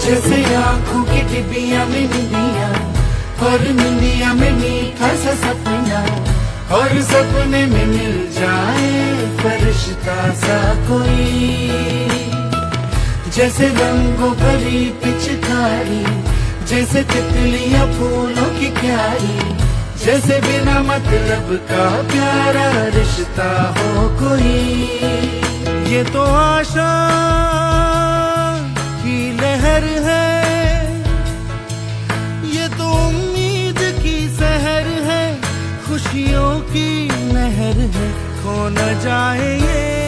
जैसे आंखों की डिबिया में निंदिया, और निंदिया में मीठा सा सपना, और सपने में मिल जाए फरिश्ता सा कोई। जैसे रंगों भरी पिचकारी, जैसे तितलियां फूलों की क्यारी, जैसे बिना मतलब का प्यारा रिश्ता हो कोई। ये तो आशा की लहर है, ये तो उम्मीद की सहर है, खुशियों की नहर है, खो न जाए ये